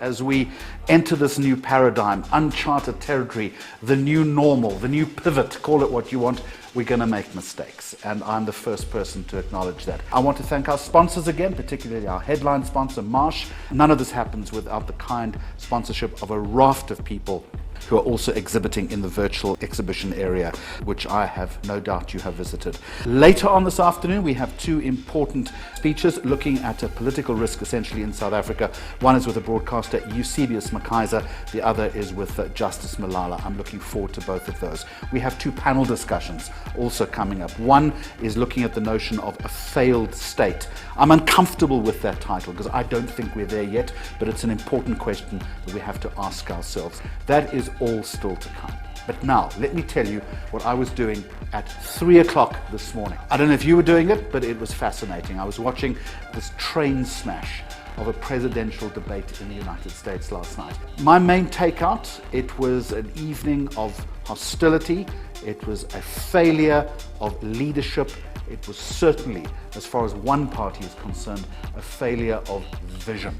as we enter this new paradigm, uncharted territory, the new normal, the new pivot, call it what you want, we're going to make mistakes. And I'm the first person to acknowledge that. I want to thank our sponsors again, particularly our headline sponsor, Marsh. None of this happens without the kind sponsorship of a raft of people who are also exhibiting in the virtual exhibition area, which I have no doubt you have visited. Later on this afternoon, we have two important speeches looking at a political risk essentially in South Africa. One is with the broadcaster Eusebius McKaiser, the other is with Justice Malala. I'm looking forward to both of those. We have two panel discussions also coming up. One is looking at the notion of a failed state. I'm uncomfortable with that title because I don't think we're there yet, but it's an important question that we have to ask ourselves. That is all still to come. But now, let me tell you what I was doing at 3 o'clock this morning. I don't know if you were doing it, but it was fascinating. I was watching this train smash of a presidential debate in the United States last night. My main takeout, it was an evening of hostility. It was a failure of leadership. It was certainly, as far as one party is concerned, a failure of vision.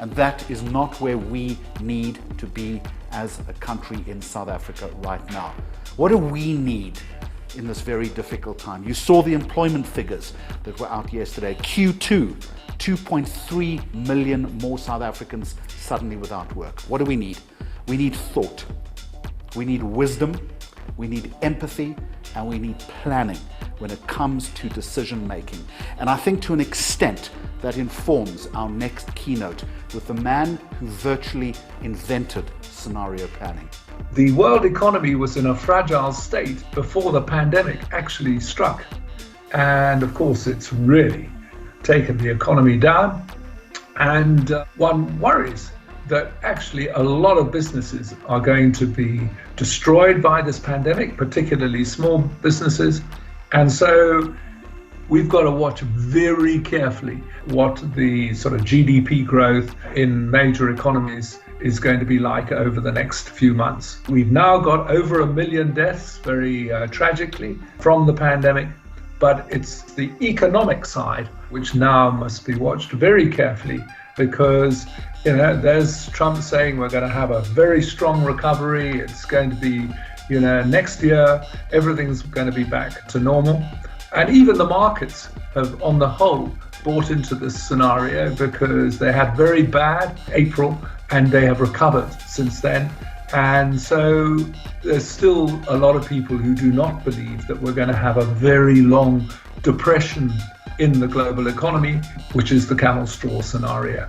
And that is not where we need to be as a country in South Africa right now. What do we need in this very difficult time? You saw the employment figures that were out yesterday. Q2, 2.3 million more South Africans suddenly without work. What do we need? We need thought. We need wisdom. We need empathy. And we need planning when it comes to decision making. And I think to an extent that informs our next keynote with the man who virtually invented scenario planning. The world economy was in a fragile state before the pandemic actually struck. And of course, it's really taken the economy down. And one worries that actually a lot of businesses are going to be destroyed by this pandemic, particularly small businesses. And so we've got to watch very carefully what the sort of GDP growth in major economies is going to be like over the next few months. We've now got over 1 million deaths, very tragically, from the pandemic, but it's the economic side which now must be watched very carefully because, there's Trump saying we're going to have a very strong recovery. It's going to be, next year, everything's going to be back to normal. And even the markets have, on the whole, bought into this scenario because they had very bad April and they have recovered since then. And so there's still a lot of people who do not believe that we're going to have a very long depression in the global economy, which is the camel straw scenario.